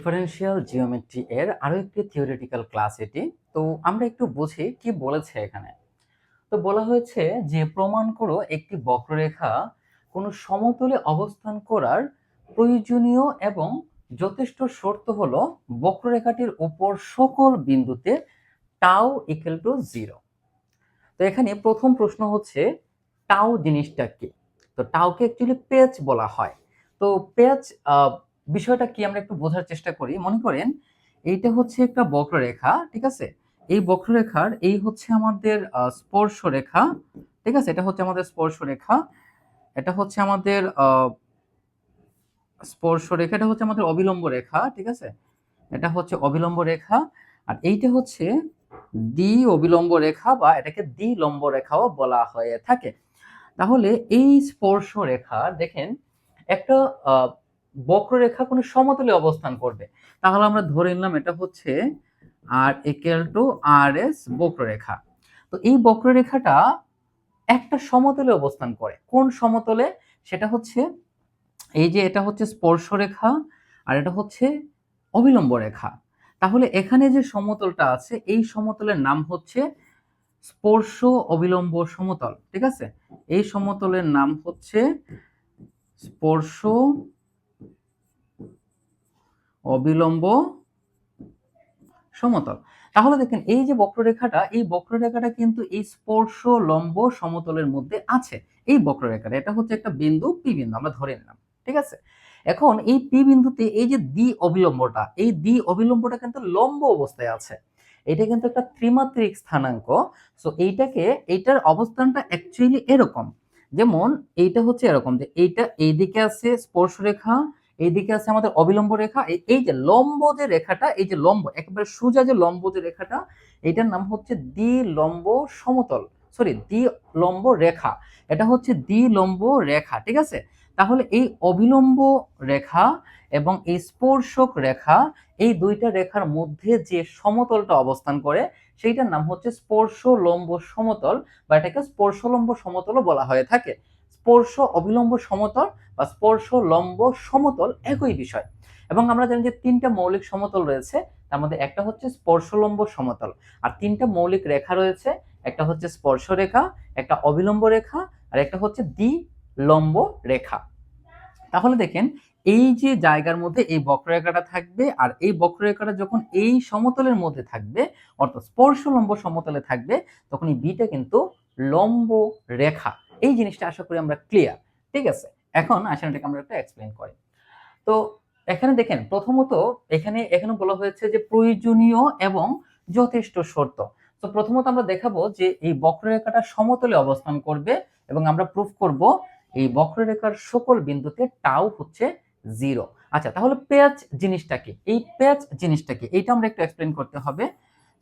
Differential geometry এর আরো একটি থিওরিটিক্যাল ক্লাস এটি। তো আমরা একটু বুঝি কি বলেছে এখানে। তো বলা হয়েছে যে প্রমাণ করো একটি বক্ররেখা কোনো সমতলে অবস্থান করার প্রয়োজনীয় এবং যথেষ্ট শর্ত হলো বক্ররেখাটির উপর সকল বিন্দুতে টাও ইকুয়াল টু 0। তো এখানে প্রথম প্রশ্ন হচ্ছে টাও জিনিসটা কি। তো টাওকে অ্যাকচুয়ালি পেচ বলা হয়। তো পেচ বিষয়টা কি আমরা একটু বোঝার চেষ্টা করি। মনে করেন এইটা হচ্ছে একটা বক্ররেখা, ঠিক আছে। এই বক্ররেখার এই হচ্ছে আমাদের স্পর্শরেখা, ঠিক আছে। এটা হচ্ছে আমাদের স্পর্শরেখা, এটা হচ্ছে আমাদের স্পর্শরেখা, এটা হচ্ছে আমাদের অবিলম্ব রেখা, ঠিক আছে। এটা হচ্ছে অবিলম্ব রেখা, আর এইটা হচ্ছে দ্বি অবিলম্ব রেখা বা এটাকে দ্বিলম্ব রেখাও বলা হয়ে থাকে। তাহলে এই স্পর্শ রেখা দেখেন একটা বক্ররেখা কোনো সমতলে অবস্থান করবে, তাহলে আমরা ধরে নিলাম এটা হচ্ছে আর ইকুয়াল টু আর এস বক্ররেখা। তো এই বক্ররেখাটা একটা সমতলে অবস্থান করে। কোন সমতলে? সেটা হচ্ছে এই যে এটা হচ্ছে স্পর্শরেখা আর এটা হচ্ছে অবিলম্ব রেখা। তাহলে এখানে যে সমতলটা আছে এই সমতলের নাম হচ্ছে স্পর্শ অবিলম্ব সমতল, ঠিক আছে। এই সমতলের নাম হচ্ছে স্পর্শ অবিলম্ব সমতল। তাহলে দেখেন এই যে বক্ররেখাটা, এই বক্ররেখাটা কিন্তু এই স্পর্শ লম্ব সমতলের মধ্যে আছে। এই বক্ররেখাটা এটা হচ্ছে একটা বিন্দু পি বিন্দু আমরা ধরে নিলাম, ঠিক আছে। এখন এই পি বিন্দুতে এই যে দ্বি অবিলম্বটা, এই দ্বি অবিলম্বটা কিন্তু লম্ব অবস্থায় আছে। এটা কিন্তু একটা ত্রিমাত্রিক স্থানাঙ্ক। সো এইটার অবস্থানটা অ্যাকচুয়ালি এরকম, যেমন এইটা হচ্ছে এরকম যে এইটা এইদিকে আছে স্পর্শরেখা, এইদিকে আছে আমাদের অবিলম্ব রেখা। এই যে লম্ব যে রেখাটা, এই যে লম্ব একেবারে সোজা যে লম্ব যে রেখাটা, এটার নাম হচ্ছে দ্বিলম্ব সমতল, সরি দ্বিলম্ব রেখা। এটা হচ্ছে দ্বিলম্ব রেখা, ঠিক আছে। তাহলে এই অবিলম্ব রেখা এবং এই স্পর্শক রেখা, এই দুইটা রেখার মধ্যে যে সমতলটা অবস্থান করে সেইটার নাম হচ্ছে স্পর্শ লম্ব সমতল, বা এটাকে স্পর্শলম্ব সমতলও বলা হয়ে থাকে। স্পর্শ অবিলম্ব সমতল বা স্পর্শ লম্ব সমতল একই বিষয়। এবং আমরা জানি যে তিনটা মৌলিক সমতল রয়েছে, তার মধ্যে একটা হচ্ছে স্পর্শলম্ব সমতল, আর তিনটা মৌলিক রেখা রয়েছে, একটা হচ্ছে স্পর্শ রেখা, একটা অবিলম্ব রেখা, আর একটা হচ্ছে দ্বিলম্ব রেখা। তাহলে দেখেন এই যে জায়গার মধ্যে এই বক্ররেখাটা থাকবে, আর এই বক্ররেখাটা যখন এই সমতলের মধ্যে থাকবে, অর্থাৎ স্পর্শ লম্ব সমতলে থাকবে, তখন এই বিটা কিন্তু লম্ব রেখা। এই জিনিসটা আশা করি আমরা ক্লিয়ার, ঠিক আছে। এখন আসলে এটাকে আমরা একটু এক্সপ্লেইন করি। তো এখানে দেখেন প্রথমত এখানে বলা হয়েছে যে প্রয়োজনীয় এবং যথেষ্ট শর্ত। তো প্রথমত আমরা দেখাবো যে এই বক্ররেখাটা সমতলে অবস্থান করবে এবং আমরা প্রুফ করব এই বক্ররেখার সকল বিন্দুতে টাও হচ্ছে 0। আচ্ছা, তাহলে পেঁয়াজ জিনিসটা কি? এই পেঁয়াজ জিনিসটা কি এইটা আমরা একটু এক্সপ্লেইন করতে হবে।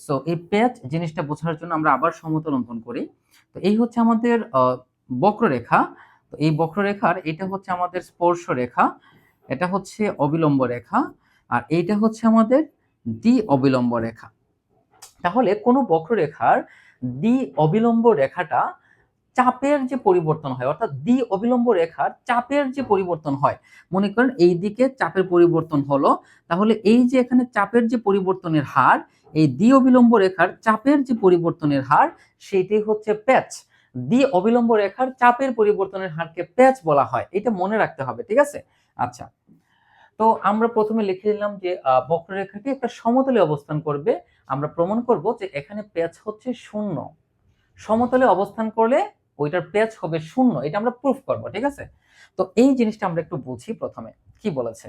সো এই পেঁয়াজ জিনিসটা বোঝার জন্য আমরা আবার সমতল অঙ্কন করি। তো এই হচ্ছে আমাদের বক্ররেখা। তো এই বক্ররেখার এটা হচ্ছে আমাদের স্পর্শ রেখা, এটা হচ্ছে অবিলম্ব রেখা, আর এইটা হচ্ছে আমাদের দ্বি অবিলম্ব রেখা। তাহলে কোনো বক্ররেখার দ্বি অবিলম্ব রেখাটা চাপের যে পরিবর্তন হয়, অর্থাৎ দ্বি অবিলম্ব রেখার চাপের যে পরিবর্তন হয়, মনে করেন এই দিকে চাপের পরিবর্তন হলো, তাহলে এই যে এখানে চাপের যে পরিবর্তনের হার, এই দ্বি অবিলম্ব রেখার চাপের যে পরিবর্তনের হার, সেটাই হচ্ছে প্যাচ। দ্বি অবিলম্ব রেখার চাপের পরিবর্তনের হারকে প্যাচ বলা হয়, এটা মনে রাখতে হবে, ঠিক আছে। আচ্ছা, তো আমরা প্রথমে লিখে নিলাম যে বক্ররেখাটি একটা সমতলে অবস্থান করবে। আমরা প্রমাণ করব যে এখানে প্যাচ হচ্ছে 0। সমতলে অবস্থান করলে ওইটার প্যাচ হবে 0, এটা আমরা প্রুফ করব, ঠিক আছে। তো এই জিনিসটা আমরা একটু বুঝি প্রথমে কি বলেছে।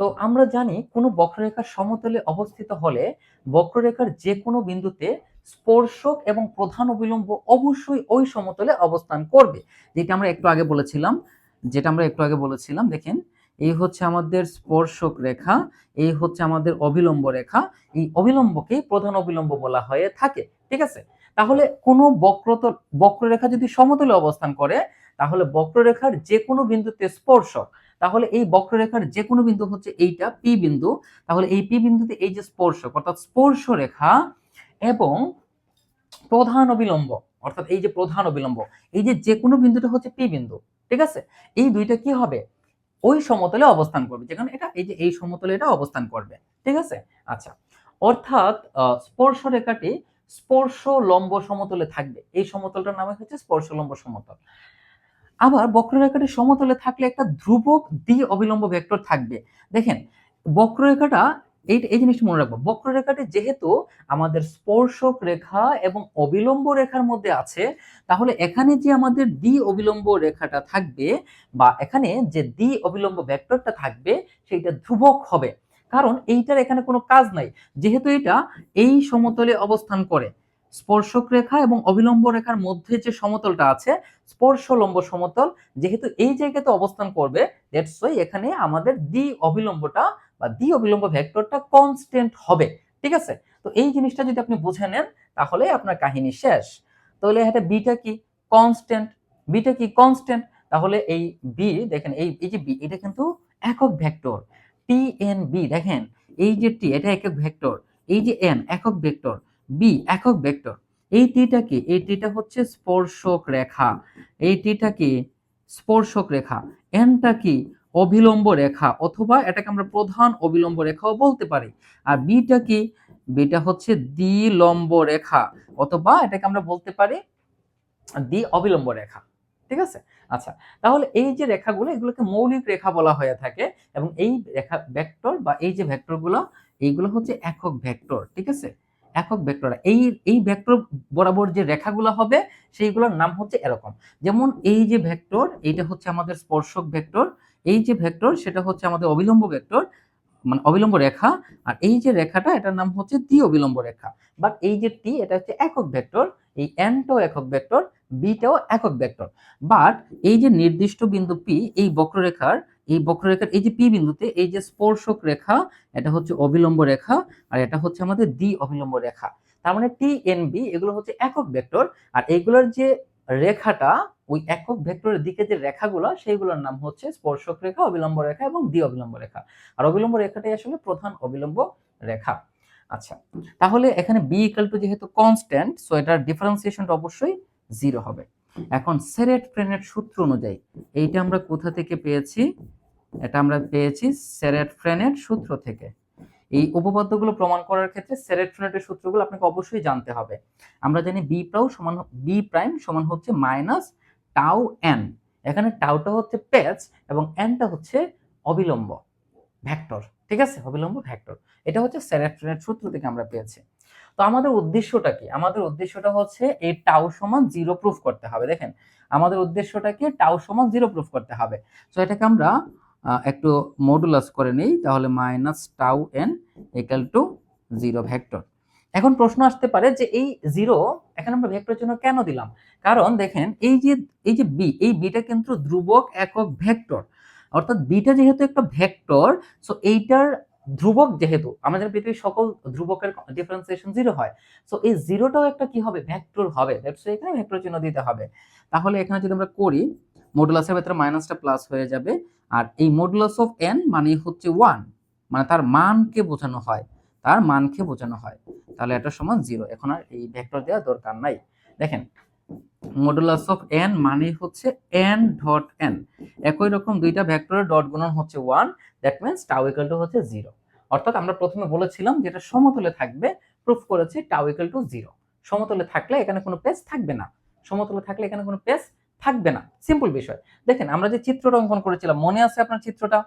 তো আমরা জানি কোনো বক্ররেখা সমতলে অবস্থিত হলে বক্ররেখার যে কোনো বিন্দুতে স্পর্শক এবং প্রধান অবিলম্ব অবশ্যই ওই সমতলে অবস্থান করবে, যেটা আমরা একটু আগে বলেছিলাম। দেখেন এই হচ্ছে আমাদের স্পর্শক রেখা, এই হচ্ছে আমাদের অবিলম্ব রেখা, এই অবিলম্বকে প্রধান অবিলম্ব বলা হয়ে থাকে, ঠিক আছে। তাহলে কোনো বক্ররেখা যদি সমতলে অবস্থান করে, তাহলে বক্ররেখার যে কোনো বিন্দুতে স্পর্শক, তাহলে এই বক্ররেখার যে কোনো বিন্দু হচ্ছে এইটা পি বিন্দু, তাহলে এই পি বিন্দুতে এই যে স্পর্শক অর্থাৎ স্পর্শ রেখা এবং প্রধান অবিলম্ব, অর্থাৎ এই যে প্রধান অবিলম্ব, এই যে যে কোনো বিন্দুটা হচ্ছে পি বিন্দু, ঠিক আছে। এই দুইটা কি হবে? ওই সমতলে অবস্থান করবে, যেখানে এটা এই যে এই সমতলে এটা অবস্থান করবে। ঠিক আছে? আচ্ছা, অর্থাৎ স্পর্শরেখাটি স্পর্শ লম্ব সমতলে থাকবে। এই সমতলটার নাম হচ্ছে স্পর্শ লম্ব সমতল। আবার বক্ররেখাটি সমতলে থাকলে একটা ধ্রুবক দ্বি অবিলম্ব ভেক্টর থাকবে। দেখেন, বক্ররেখাটা এই জিনিসটা মনে রাখবো, বক্ররেখাটি যেহেতু আমাদের স্পর্শক রেখা এবং অবিলম্ব রেখার মধ্যে আছে, তাহলে এখানে যে আমাদের দ্বি অবিলম্ব রেখাটা থাকবে বা এখানে যে দ্বি অবিলম্ব ভেক্টরটা থাকবে সেটা ধ্রুবক হবে। কারণ এইটার এখানে কোনো কাজ নাই, যেহেতু এটা এই সমতলে অবস্থান করে। স্পর্শক রেখা এবং অবিলম্ব রেখার মধ্যে যে সমতলটা আছে স্পর্শ লম্ব সমতল, যেহেতু এই জায়গাতে অবস্থান করবে, দ্যাটস ওয়াই এখানে আমাদের দ্বি অবিলম্বটা বা দ্বি অবিলম্ব ভেক্টরটা কনস্ট্যান্ট হবে। ঠিক আছে? তো এই জিনিসটা যদি আপনি বুঝে নেন তাহলে আপনার কাহিনী শেষ। তাহলে এটা বিটা কি? কনস্ট্যান্ট। বিটা কি? কনস্ট্যান্ট। তাহলে এই বি দেখেন, এই যে বি এটা কিন্তু একক ভেক্টর। টি এন বি দেখেন, এই যে টি এটা একক ভেক্টর, এই যে এন একক ভেক্টর, বি একক ভেক্টর। এই টিটা কি? এই টিটা হচ্ছে স্পর্শক রেখা। এই টিটা কি? স্পর্শক রেখা। এনটা কি? অভিলম্ব রেখা, অথবা এটাকে আমরা প্রধান অবিলম্ব রেখাও বলতে পারি। আর বিটা কি? বিটা হচ্ছে দ্বিলম্ব রেখা, অথবা এটাকে আমরা বলতে পারি দ্বি অবিলম্ব রেখা। ঠিক আছে? আচ্ছা, তাহলে এই যে রেখাগুলো এগুলোকে মৌলিক রেখা বলা হয়ে থাকে, এবং এই রেখা ভেক্টর বা এই যে ভেক্টরগুলো এইগুলো হচ্ছে একক ভেক্টর। ঠিক আছে? একক ভেক্টর। এই ভেক্টর বরাবর যে রেখাগুলো হবে সেইগুলোর নাম হচ্ছে এরকম। যেমন এই যে ভেক্টর এইটা হচ্ছে আমাদের স্পর্শক ভেক্টর, এই যে ভেক্টর সেটা হচ্ছে আমাদের অবিলম্ব ভেক্টর, মানে অবিলম্ব রেখা। আর এই যে রেখাটা এটার নাম হচ্ছে দ্বি অবিলম্ব রেখা। বাট এই যে টি এটা হচ্ছে একক ভেক্টর, এই এনটাও একক ভেক্টর, বিটাও একক ভেক্টর। বাট এই যে নির্দিষ্ট বিন্দু পি, এই বক্ররেখার এই যে পি বিন্দুতে এই যে স্পর্শক রেখা এটা হচ্ছে অবিলম্ব রেখা, আর এটা হচ্ছে আমাদের দ্বি অবিলম্ব রেখা। তার মানে টি এন বি এগুলো হচ্ছে একক ভেক্টর, আর এইগুলোর যে রেখাটা ওই একক ভেক্টরের দিকে যে রেখাগুলো সেইগুলোর নাম হচ্ছে স্পর্শক রেখা, অবিলম্ব রেখা এবং দ্বি অবিলম্ব রেখা। আর অবিলম্ব রেখাটাই আসলে প্রধান অবিলম্ব রেখা। আচ্ছা, তাহলে এখানে বি ইকুয়াল টু যেহেতু কনস্ট্যান্ট, সো এটার ডিফারেন্সিয়েশনটা অবশ্যই 0 হবে। এখন সেরেট ফ্রেনের সূত্র অনুযায়ী এইটা আমরা কোথা থেকে পেয়েছি? এটা আমরা পেয়েছি সেরেট ফ্রেনের সূত্র থেকে। এই উপপাদ্যগুলো প্রমাণ করার ক্ষেত্রে সেরেট ফ্রেনের সূত্রগুলো আপনাকে অবশ্যই জানতে হবে। আমরা জানি বি প্রাইম সমান হচ্ছে মাইনাস টাউ এন। এখানে টাউটা হচ্ছে পেজ এবং এনটা হচ্ছে অবিলম্ব ভেক্টর। ঠিক আছে? অবিলম্ব ভেক্টর। এটা হচ্ছে সেরেট ফ্রেনের সূত্র থেকে আমরা পেয়েছি। তো আমাদের উদ্দেশ্যটা কি? আমাদের উদ্দেশ্যটা হচ্ছে এই টাউ সমান 0 প্রুফ করতে হবে। দেখেন, আমাদের উদ্দেশ্যটা কি? টাউ সমান 0 প্রুফ করতে হবে। সো এটাকে আমরা একটু মডুলাস করে নেই, তাহলে minus tau N equal to 0 vector. এখন প্রশ্ন আসতে পারে যে এই 0 এখানে আমরা ভেক্টরের জন্য কেন দিলাম? কারণ দেখেন এই যে বি, এই বিটা কিন্তু ধ্রুবক একক ভেক্টর। অর্থাৎ বিটা যেহেতু একটা ভেক্টর, সো এইটার ধ্রুবক, যেহেতু আমাদের পৃথিবীর সকল ধ্রুবকের ডিফারেন্সিয়েশন 0 হয়, সো এই 0টাও একটা কি হবে? ভেক্টর হবে। দ্যাটস এখানে ভেক্টর চিহ্ন দিতে হবে। তাহলে এখানে যদি আমরা করি, মডুলাসের ভেতরে মাইনাসটা প্লাস হয়ে যাবে, আর এই মডুলাস অফ এন মানে হচ্ছে 1, মানে তার মানকে বোঝানো হয়, তার মানকে বোঝানো হয়। তাহলে এটা সমান 0। এখন আর এই ভেক্টর দেওয়ার দরকার নাই। দেখেন, মডুলাস অফ এন মানে হচ্ছে এন ডট এন। একই রকম দুইটা ভেক্টরের ডট গুণন হচ্ছে 1, that means tau equal to হচ্ছে 0। অর্থাৎ আমরা প্রথমে বলেছিলাম যেটা সমতলে থাকবে, প্রুফ করেছি টাউ ইকুয়াল টু 0। সমতলে থাকলে এখানে কোনো পেজ থাকবে না, সমতলে থাকলে এখানে কোনো পেজ থাকবে না। সিম্পল বিষয়। দেখেন, আমরা যে চিত্রটা অঙ্কন করেছিলাম, মনে আছে আপনার চিত্রটা?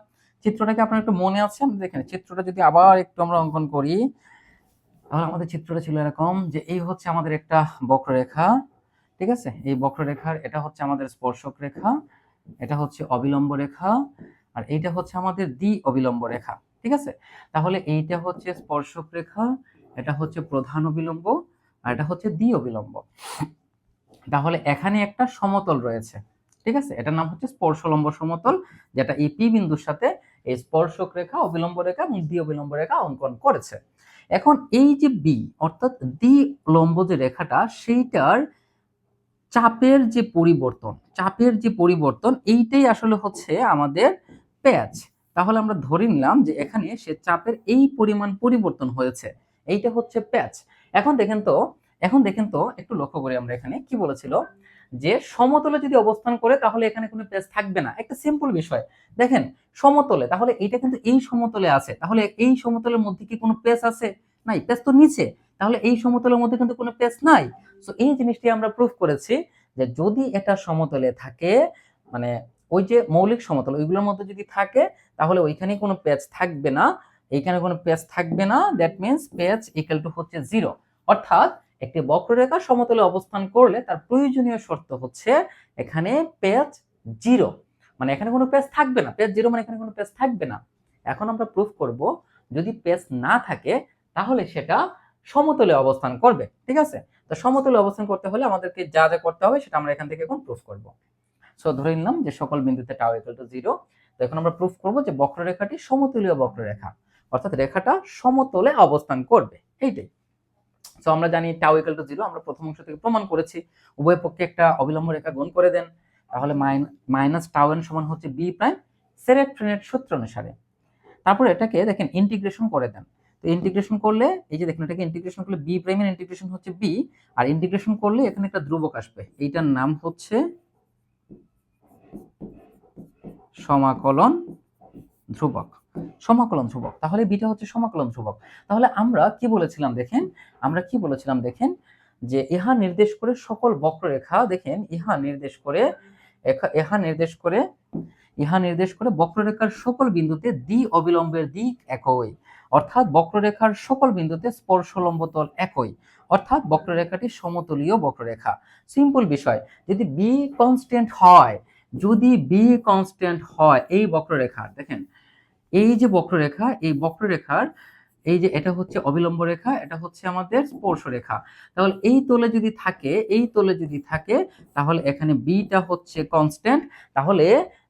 চিত্রটা কি আপনার একটু মনে আছে? দেখেন, চিত্রটা যদি আবার একটু আমরা অঙ্কন করি, তাহলে আমাদের চিত্রটা ছিল এরকম যে এই হচ্ছে আমাদের একটা বক্ররেখা। ঠিক আছে? এই বক্ররেখার এটা হচ্ছে আমাদের স্পর্শক রেখা, এটা হচ্ছে অবিলম্ব রেখা, আর এইটা হচ্ছে আমাদের দ্বি অবিলম্ব রেখা। ঠিক আছে? তাহলে এইটা হচ্ছে স্পর্শক রেখা, এটা হচ্ছে প্রধান অবিলম্ব, আর এটা হচ্ছে দ্বি অবিলম্ব। তাহলে এখানে একটা সমতল রয়েছে। ঠিক আছে? এটার নাম হচ্ছে স্পর্শলম্ব সমতল, যেটা এই পি বিন্দুর সাথে এই স্পর্শক রেখা, অবিলম্ব রেখা এবং দ্বি অবিলম্ব রেখা অঙ্কন করেছে। এখন এই যে বি অর্থাৎ দ্বি লম্ব যে রেখাটা, সেইটার চাপের যে পরিবর্তন এইটাই আসলে হচ্ছে আমাদের প্যাচ। তাহলে আমরা ধরে নিলাম যে এখানে সে চাপের এই পরিমাণ পরিবর্তন হয়েছে, এইটা হচ্ছে প্যাচ। এখন দেখেন তো একটু লক্ষ্য করি আমরা এখানে কি বলেছিল যে সমতলে যদি অবস্থান করে তাহলে এখানে কোনো পেজ থাকবে না। একটা সিম্পল বিষয়। দেখেন সমতলে, তাহলে এটা কিন্তু এই সমতলে আছে, তাহলে এই সমতলের মধ্যে কি কোনো পেজ আছে? নাই, পেজ তো নিচে, তাহলে এই সমতলের মধ্যে কিন্তু কোনো পেজ নাই। সো এই জিনিসটি আমরা প্রুফ করেছি যে যদি এটা সমতলে থাকে, মানে ওই যে মৌলিক সমতল ওইগুলোর মধ্যে যদি থাকে তাহলে ওইখানে কোনো পেজ থাকবে না, এইখানে কোনো পেজ থাকবে না, that means page equal to হচ্ছে 0। অর্থাৎ একটি বক্ররেখা সমতলে অবস্থান করলে তার প্রয়োজনীয় শর্ত হচ্ছে এখানে পেজ 0, মানে এখানে কোনো পেজ থাকবে না, পেজ 0 মানে এখানে কোনো পেজ থাকবে না। এখন আমরা প্রুফ করব যদি পেজ না থাকে তাহলে সেটা সমতলে অবস্থান করবে। ঠিক আছে, তো সমতলে অবস্থান করতে হলে আমাদেরকে যা যা করতে হবে সেটা আমরা এখান থেকে এখন প্রুফ করব। সো ধরে নিলাম যে সকল বিন্দুতে টাও ইকুয়াল টু 0। তো এখন আমরা প্রুফ করব যে বক্ররেখাটি সমতুলীয় বক্ররেখা, অর্থাৎ রেখাটা সমতলে অবস্থান করবে, এইটাই। সো আমরা জানি টাও ইকুয়াল টু 0, আমরা প্রথম অংশ থেকে প্রমাণ করেছি। উভয় পক্ষে একটা অবিলম্ব রেখা গুণ করে দেন, তাহলে মাইনাস টাও এন সমান হচ্ছে বি প্রাইম সেরেক ফ্রেনের সূত্র অনুসারে। তারপর এটাকে দেখেন ইন্টিগ্রেশন করে দেন। তো ইন্টিগ্রেশন করলে এই যে দেখেন এটাকে ইন্টিগ্রেশন করলে বি প্রাইমের ইন্টিগ্রেশন হচ্ছে বি, আর ইন্টিগ্রেশন করলে এখানে একটা ধ্রুবক আসবে, এইটার নাম হচ্ছে সমাকলন ধ্রুবক। সমাকলন ধ্রুবক, তাহলে বিটা হচ্ছে সমাকলন ধ্রুবক। তাহলে আমরা কি বলেছিলাম দেখেন, আমরা কি বলেছিলাম দেখেন, যে ইহা নির্দেশ করে সকল বক্ররেখা, দেখেন ইহা নির্দেশ করে বক্ররেখার সকল বিন্দুতে দ্বি অবিলম্বের দিক একই, অর্থাৎ বক্ররেখার সকল বিন্দুতে স্পর্শলম্ব তল একই, অর্থাৎ বক্ররেখাটি সমতলীয় বক্ররেখা। সিম্পল বিষয়, যদি বি কনস্ট্যান্ট হয়, যদি বি কনস্ট্যান্ট হয় এই বক্ররেখার, দেখেন এই যে বক্ররেখা, এই বক্ররেখার এই যে এটা হচ্ছে অবিলম্ব রেখা, এটা হচ্ছে আমাদের স্পর্শ রেখা, তাহলে এই তলে যদি থাকে, এই তলে যদি থাকে তাহলে এখানে বিটা হচ্ছে কনস্ট্যান্ট। তাহলে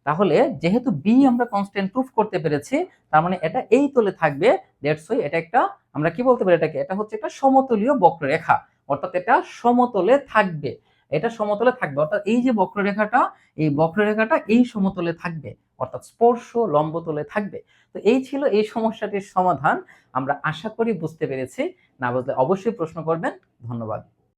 তাহলে যেহেতু বি আমরা কনস্ট্যান্ট প্রুফ করতে পেরেছি, তার মানে এটা এই তলে থাকবে, দ্যাটস ওয়াই এটা একটা, আমরা কি বলতে পারি এটাকে, এটা হচ্ছে একটা সমতলীয় বক্ররেখা, অর্থাৎ এটা সমতলে থাকবে, এটা সমতলে থাকবে, অর্থাৎ এই যে বক্ররেখাটা, এই বক্ররেখাটা এই সমতলে থাকবে, অর্থাৎ স্পর্শ লম্ব তলে থাকবে। তো এই ছিল এই সমস্যাটির সমাধান। আমরা আশা করি বুঝতে পেরেছি, না বুঝলে অবশ্যই প্রশ্ন করবেন। ধন্যবাদ।